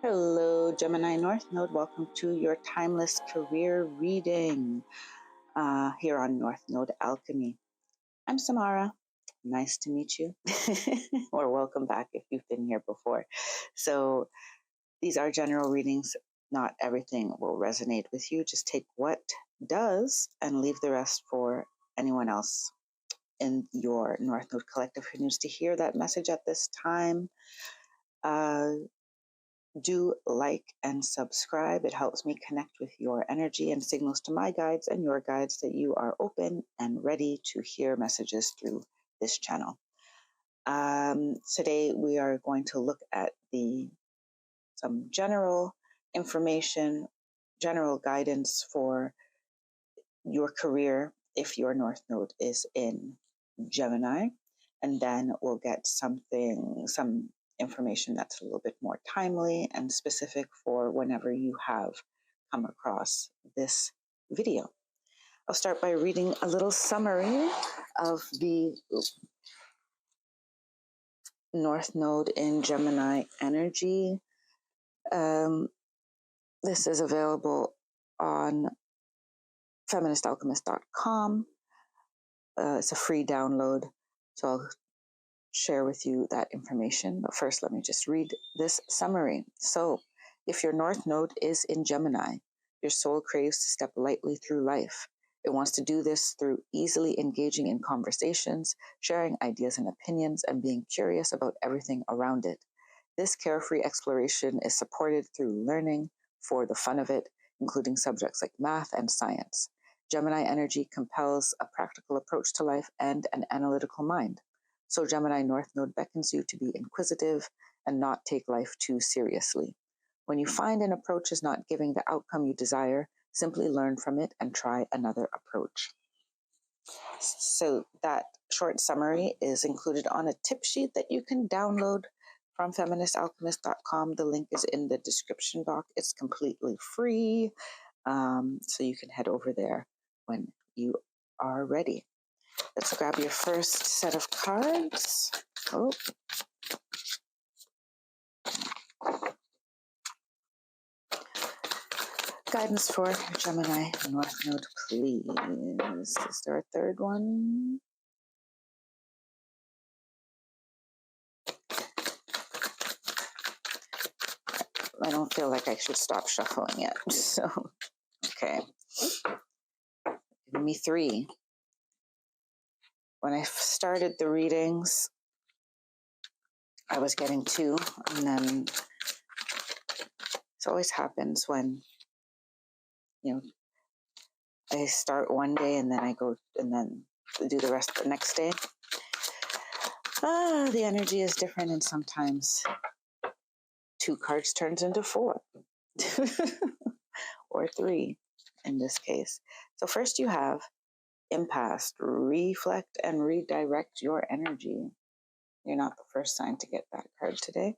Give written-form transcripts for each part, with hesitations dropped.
Hello, Gemini North Node. Welcome to your timeless career reading here on North Node Alchemy. I'm Samara. Nice to meet you, or welcome back if you've been here before. So, these are general readings. Not everything will resonate with you. Just take what does and leave the rest for anyone else in your North Node collective who needs to hear that message at this time. Do like and subscribe. It helps me connect with your energy and signals to my guides and your guides that you are open and ready to hear messages through this channel. Today we are going to look at some general information, general guidance for your career if your North Node is in Gemini, and then we'll get some information that's a little bit more timely and specific for whenever you have come across this video. I'll start by reading a little summary of the North Node in Gemini energy. This is available on feministalchemist.com. It's a free download, so I'll share with you that information. But first, let me just read this summary. So, if your North Node is in Gemini, your soul craves to step lightly through life. It wants to do this through easily engaging in conversations, sharing ideas and opinions, and being curious about everything around it. This carefree exploration is supported through learning for the fun of it, including subjects like math and science. Gemini energy compels a practical approach to life and an analytical mind. So Gemini North Node beckons you to be inquisitive and not take life too seriously. When you find an approach is not giving the outcome you desire, simply learn from it and try another approach. So that short summary is included on a tip sheet that you can download from feministalchemist.com. The link is in the description box. It's completely free, so you can head over there when you are ready. Let's grab your first set of cards. Oh. Guidance for Gemini North Node, please. Is there a third one? I don't feel like I should stop shuffling yet. So, okay. Give me 3. When I started the readings, I was getting 2, and then this always happens when, I start one day and then I go and then do the rest the next day. The energy is different, and sometimes 2 cards turns into 4 or 3 in this case. So first you have impasse, reflect and redirect your energy. You're not the first sign to get that card today.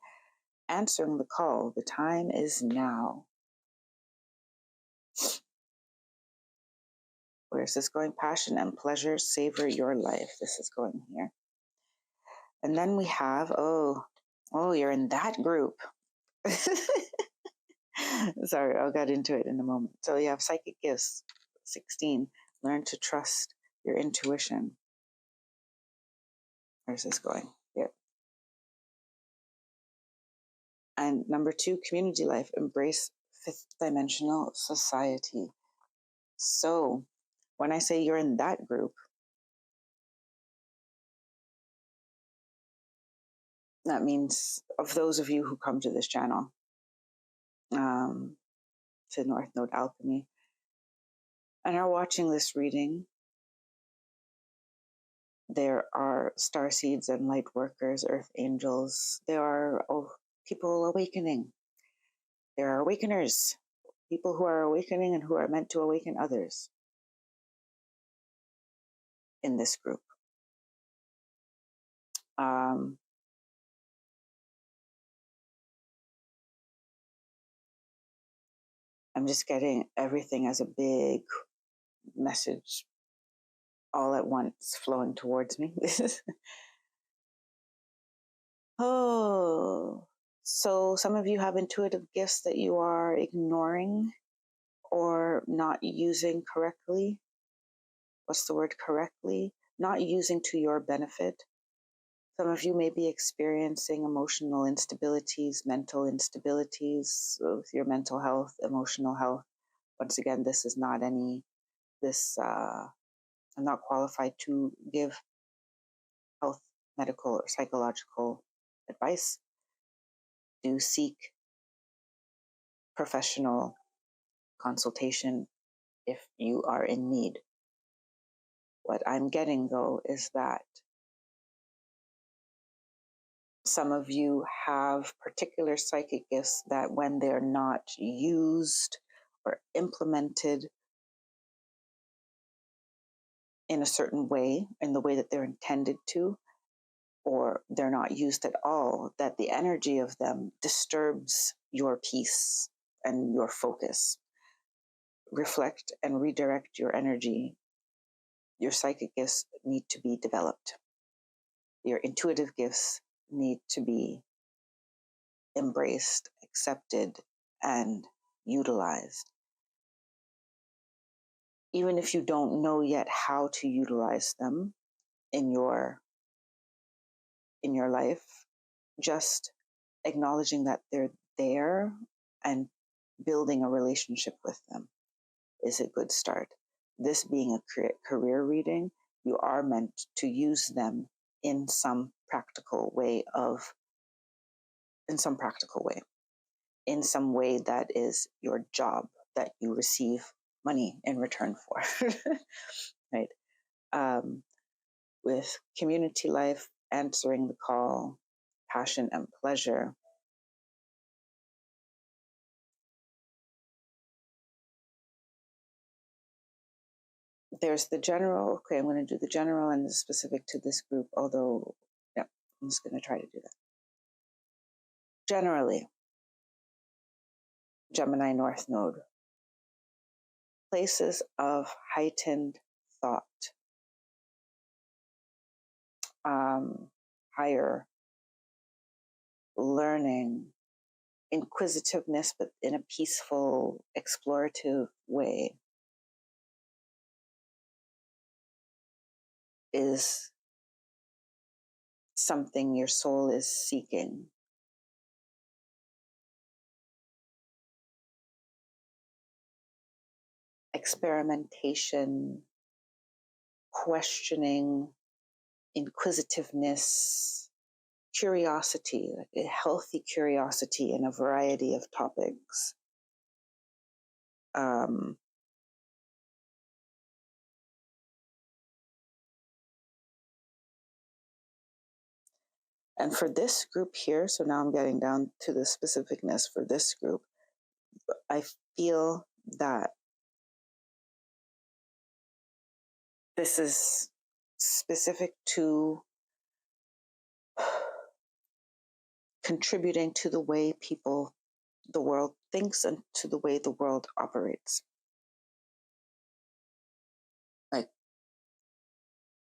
Answering the call, the time is now. Where is this going? Passion and pleasure, savor your life. This is going here. And then we have, you're in that group. Sorry, I'll get into it in a moment. So you have psychic gifts, 16. Learn to trust your intuition. Where's this going? Here. And number 2, community life. Embrace 5th dimensional society. So when I say you're in that group, that means of those of you who come to this channel, to North Node Alchemy, and are watching this reading, there are starseeds and light workers, earth angels. There are people awakening. There are awakeners, people who are awakening and who are meant to awaken others in this group. I'm just getting everything as a big message all at once flowing towards me. So some of you have intuitive gifts that you are ignoring or not using correctly. What's the word correctly? Not using to your benefit. Some of you may be experiencing emotional instabilities, mental instabilities with your mental health, emotional health. Once again, this is not I'm not qualified to give health, medical, or psychological advice. Do seek professional consultation if you are in need. What I'm getting, though, is that some of you have particular psychic gifts that when they're not used or implemented in a certain way, in the way that they're intended to, or they're not used at all, that the energy of them disturbs your peace and your focus. Reflect and redirect your energy. Your psychic gifts need to be developed. Your intuitive gifts need to be embraced, accepted, and utilized. Even if you don't know yet how to utilize them in your life, just acknowledging that they're there and building a relationship with them is a good start. This being a career reading, you are meant to use them in some practical way, in some way that is your job, that you receive money in return for. Right? With community life, answering the call, passion and pleasure, there's the general. Okay, I'm going to do the general and the specific to this group, although, yeah, I'm just going to try to do that. Generally, Gemini North Node, places of heightened thought, higher learning, inquisitiveness, but in a peaceful, explorative way, is something your soul is seeking. Experimentation, questioning, inquisitiveness, curiosity, like a healthy curiosity in a variety of topics. And for this group here, so now I'm getting down to the specificness for this group, I feel that this is specific to contributing to the way the world thinks and to the way the world operates. Like,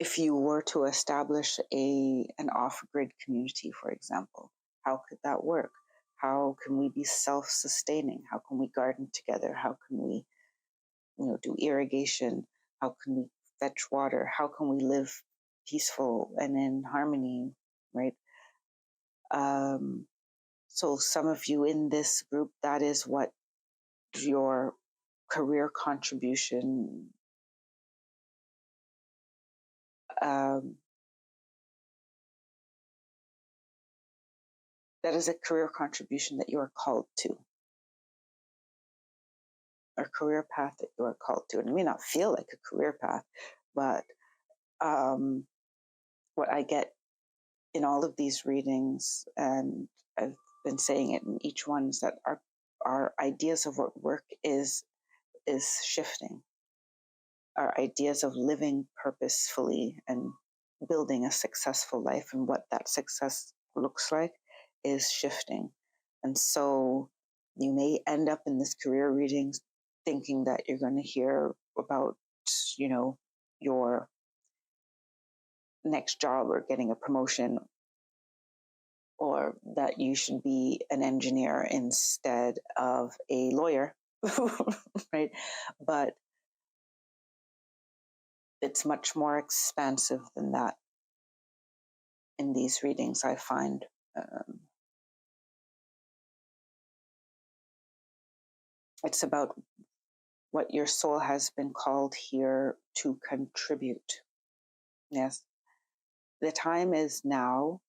if you were to establish an off-grid community, for example, how could that work? How can we be self-sustaining? How can we garden together? How can we, do irrigation? How can we fetch water? How can we live peaceful and in harmony, right? So some of you in this group, that is what your career contribution, that is a career contribution that you are called to, or career path that you are called to. And it may not feel like a career path, but what I get in all of these readings, and I've been saying it in each one, is that our ideas of what work is shifting. Our ideas of living purposefully and building a successful life and what that success looks like is shifting. And so you may end up in this career readings thinking that you're going to hear about, your next job or getting a promotion or that you should be an engineer instead of a lawyer, right? But it's much more expansive than that in these readings, I find. It's about what your soul has been called here to contribute. Yes, the time is now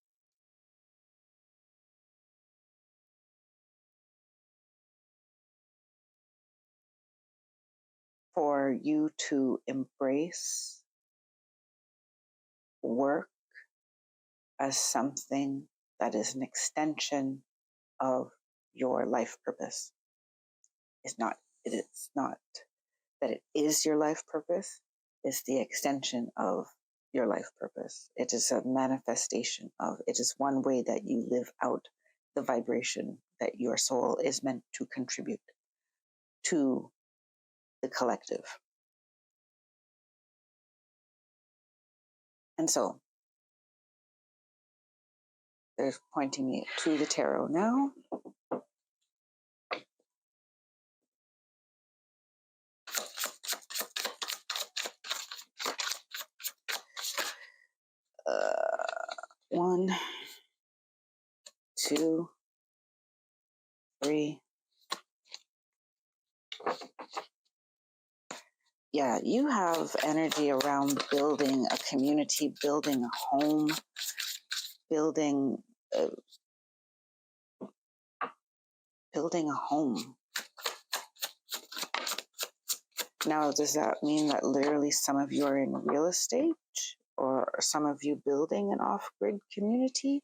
for you to embrace work as something that is an extension of your life purpose. It is not that it is your life purpose. It's the extension of your life purpose. It is a manifestation of, it is one way that you live out the vibration that your soul is meant to contribute to the collective. And so they're pointing me to the tarot now. One, two, three. Yeah, you have energy around building a community, building a home, building a home. Now, does that mean that literally some of you are in real estate, or some of you building an off-grid community,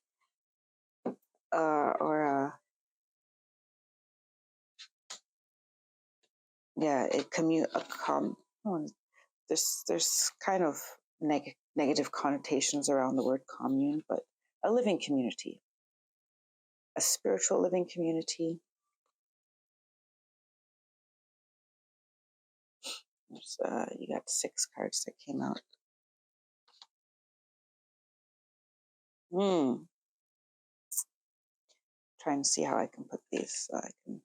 there's kind of negative connotations around the word commune, but a living community, a spiritual living community. You got 6 cards that came out. Trying to see how I can put these so I can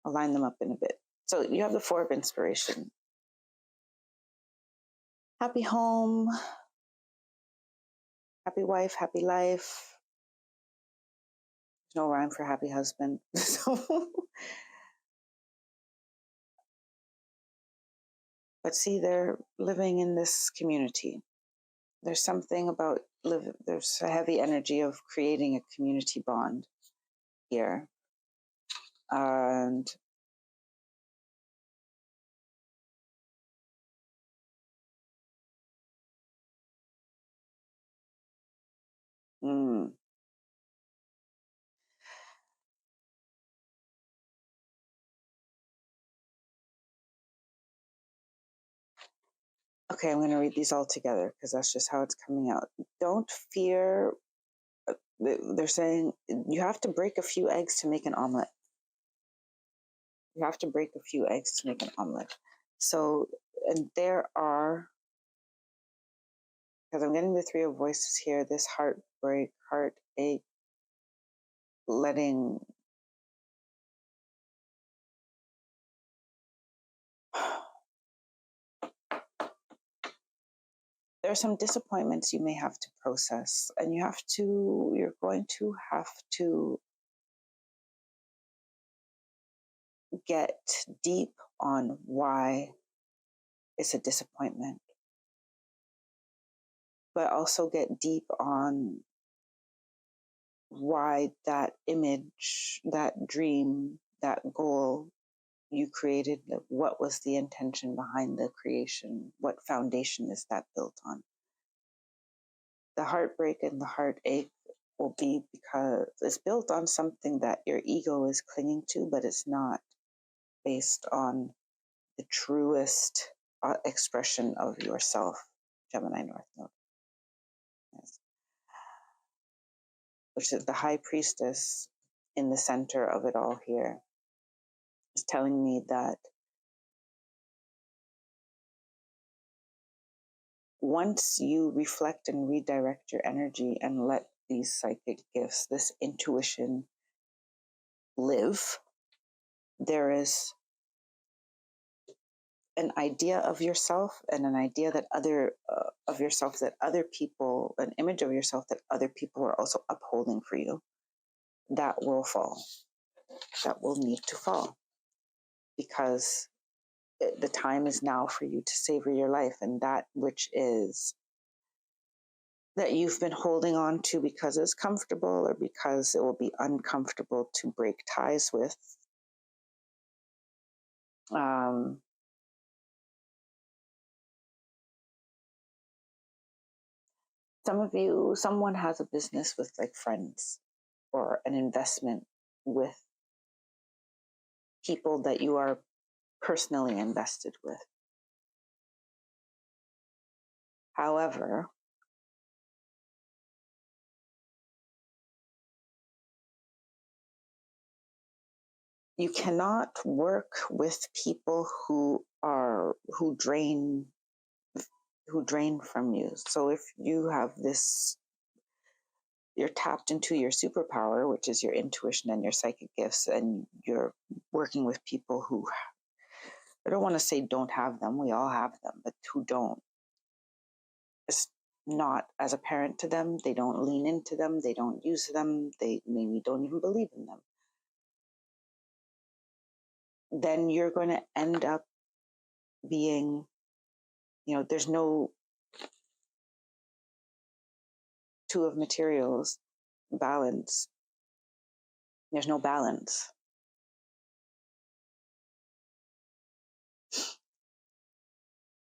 align them up in a bit. So you have the 4 of inspiration. Happy home, happy wife, happy life. There's no rhyme for happy husband. But see, they're living in this community. There's something about there's a heavy energy of creating a community bond here. And okay, I'm going to read these all together because that's just how it's coming out. Don't fear. They're saying you have to break a few eggs to make an omelet. You have to break a few eggs to make an omelet. So, and there are, because I'm getting the 3 of voices here, this heartbreak, heartache, letting there are some disappointments you may have to process, and you're going to have to get deep on why it's a disappointment, but also get deep on why that image, that dream, that goal you created, what was the intention behind the creation? What foundation is that built on? The heartbreak and the heartache will be because it's built on something that your ego is clinging to, but it's not based on the truest expression of yourself, Gemini North Node. Yes. Which is the High Priestess in the center of it all here, is telling me that once you reflect and redirect your energy and let these psychic gifts, this intuition live, there is an idea of yourself and an idea that of yourself that other people, an image of yourself that other people are also upholding for you, that will fall, that will need to fall, because the time is now for you to savor your life, and that which is that you've been holding on to because it's comfortable or because it will be uncomfortable to break ties with. Someone has a business with like friends or an investment with people that you are personally invested with. However, you cannot work with people who drain from you. So if you have this, you're tapped into your superpower, which is your intuition and your psychic gifts, and you're working with people who, I don't want to say don't have them, we all have them, but who don't. It's not as apparent to them, they don't lean into them, they don't use them, they maybe don't even believe in them. Then you're going to end up being, there's no two of materials balance. There's no balance.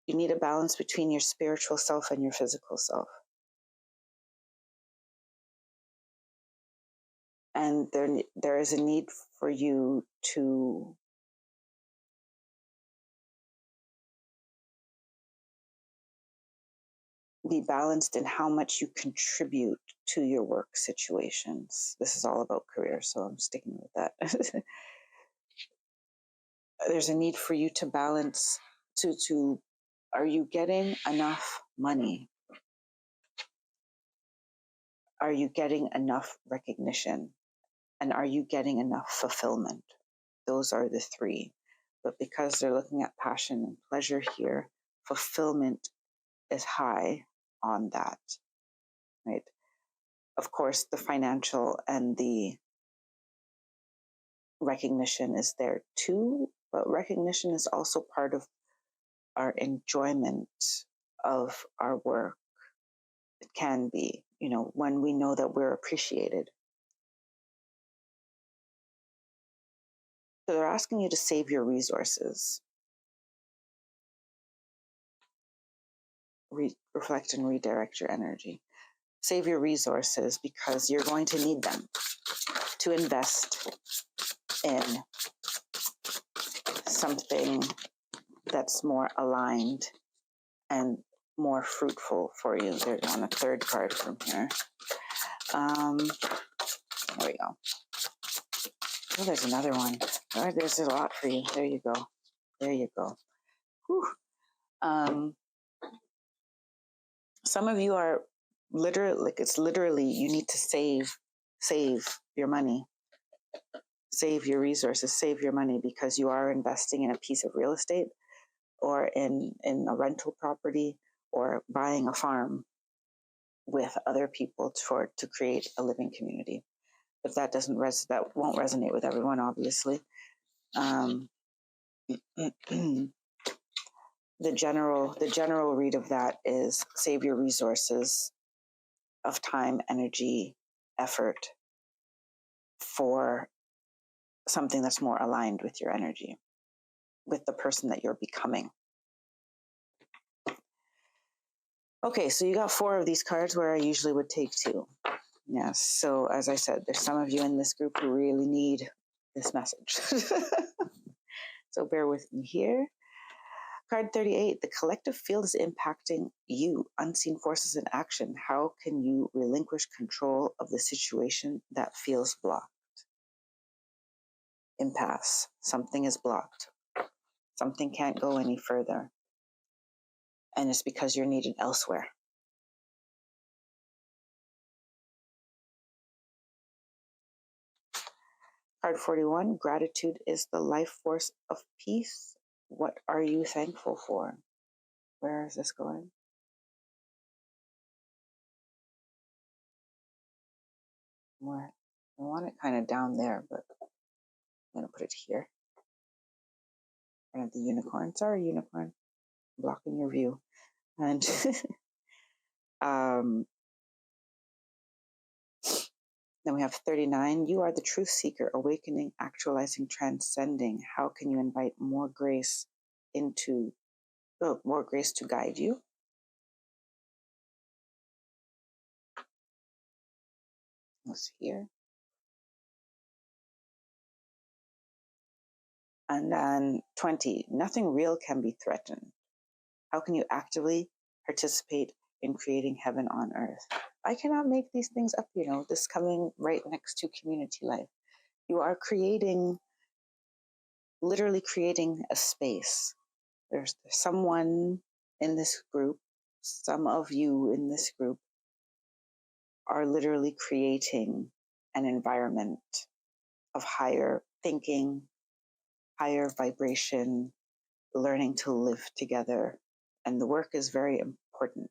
You need a balance between your spiritual self and your physical self. And there is a need for you to be balanced in how much you contribute to your work situations. This is all about career, so I'm sticking with that. There's a need for you to balance to are you getting enough money? Are you getting enough recognition? And are you getting enough fulfillment? Those are the three. But because they're looking at passion and pleasure here, fulfillment is high on that, right? Of course, the financial and the recognition is there too, but recognition is also part of our enjoyment of our work. It can be, when we know that we're appreciated. So they're asking you to save your resources. Reflect and redirect your energy. Save your resources because you're going to need them to invest in something that's more aligned and more fruitful for you. There's on a third card from here. There we go. Oh, there's another one. Oh, there's a lot for you. There you go. There you go. Whew. Some of you are literally, you need to save your money, save your resources, save your money, because you are investing in a piece of real estate or in a rental property or buying a farm with other people to create a living community. If that that won't resonate with everyone, obviously. The general read of that is save your resources of time, energy, effort for something that's more aligned with your energy, with the person that you're becoming. Okay, so you got 4 of these cards where I usually would take 2. Yes, so as I said, there's some of you in this group who really need this message. So bear with me here. Card 38, the collective field is impacting you, unseen forces in action. How can you relinquish control of the situation that feels blocked? Impasse. Something is blocked. Something can't go any further. And it's because you're needed elsewhere. Card 41, gratitude is the life force of peace. What are you thankful for? Where is this going? More. I want it kind of down there, but I'm going to put it here. And the unicorn. Sorry, unicorn. I'm blocking your view. And then we have 39. You are the truth seeker, awakening, actualizing, transcending. How can you invite more grace more grace to guide you? Let's see here. And then 20. Nothing real can be threatened. How can you actively participate in creating heaven on earth? I cannot make these things up, this coming right next to community life. You are literally creating a space. There's someone in this group, some of you in this group are literally creating an environment of higher thinking, higher vibration, learning to live together. And the work is very important,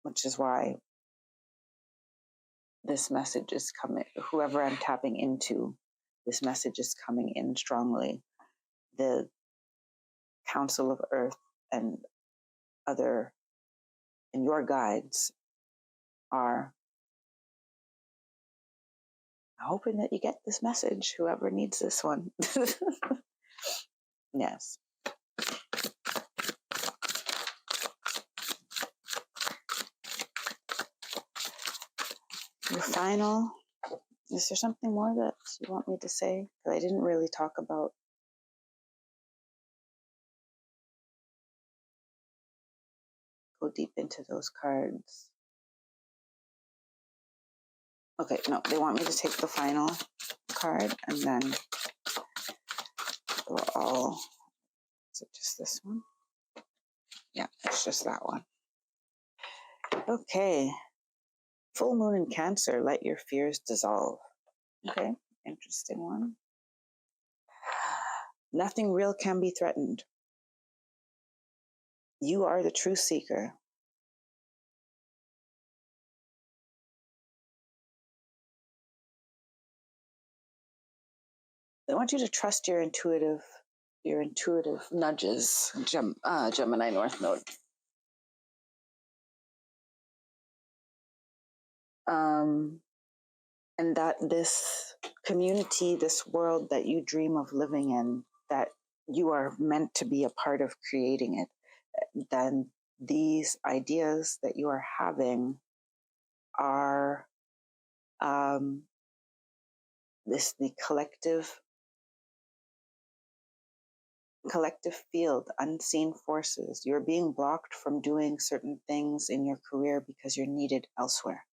which is why this message is coming. Whoever I'm tapping into, this message is coming in strongly. The Council of Earth and your guides are hoping that you get this message, whoever needs this one. Yes. Your final, is there something more that you want me to say? Because I didn't really talk about go deep into those cards. Okay, no, they want me to take the final card and then we'll all, is it just this one? Yeah, it's just that one. Okay. Full moon in Cancer, let your fears dissolve. Okay, interesting one. Nothing real can be threatened. You are the truth seeker. I want you to trust your intuitive nudges, Gemini North Node. And that this community, this world that you dream of living in, that you are meant to be a part of creating it, then these ideas that you are having are the collective field, unseen forces. You're being blocked from doing certain things in your career because you're needed elsewhere.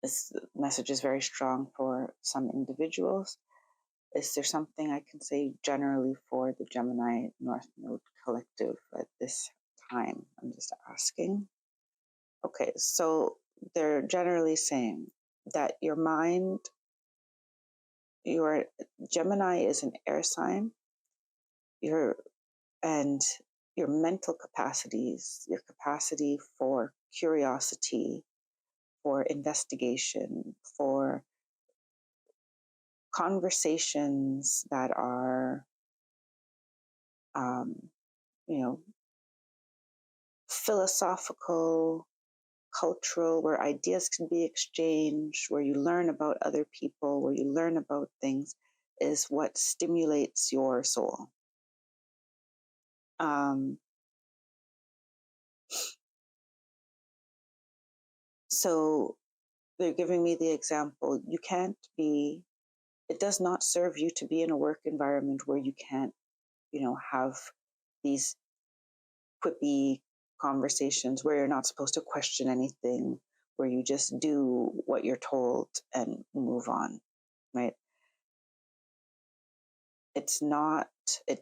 This message is very strong for some individuals. Is there something I can say generally for the Gemini North Node collective at this time? I'm just asking. Okay, so they're generally saying that your Gemini is an air sign, your mental capacities, your capacity for curiosity, for investigation, for conversations that are, philosophical, cultural, where ideas can be exchanged, where you learn about other people, where you learn about things, is what stimulates your soul. So they're giving me the example. It does not serve you to be in a work environment where you can't, have these quippy conversations where you're not supposed to question anything, where you just do what you're told and move on, right? It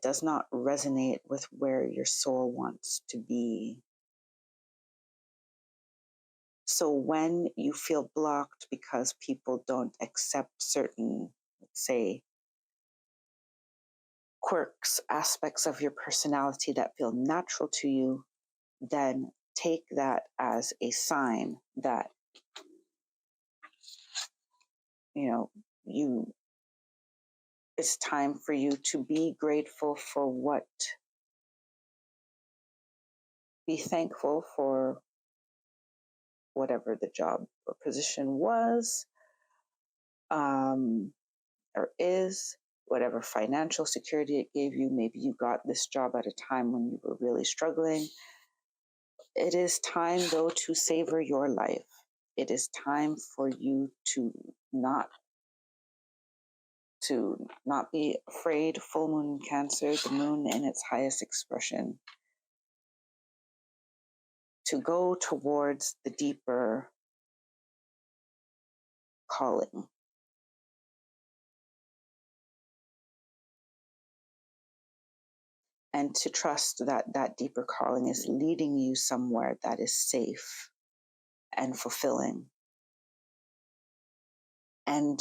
does not resonate with where your soul wants to be. So when you feel blocked because people don't accept certain, let's say, quirks, aspects of your personality that feel natural to you, then take that as a sign that, you it's time for you to be grateful for be thankful for whatever the job or position was, or is, whatever financial security it gave you. Maybe you got this job at a time when you were really struggling. It is time, though, to savor your life. It is time for you to not be afraid. Full moon in Cancer, the moon in its highest expression, to go towards the deeper calling, and to trust that that deeper calling is leading you somewhere that is safe and fulfilling and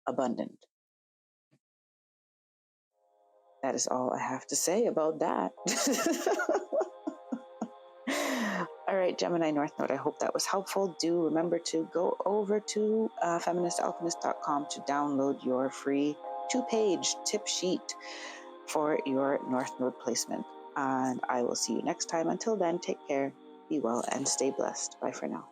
abundant. That is all I have to say about that. All right, Gemini North Node, I hope that was helpful. Do remember to go over to feministalchemist.com to download your free 2-page tip sheet for your North Node placement. And I will see you next time. Until then, take care, be well, and stay blessed. Bye for now.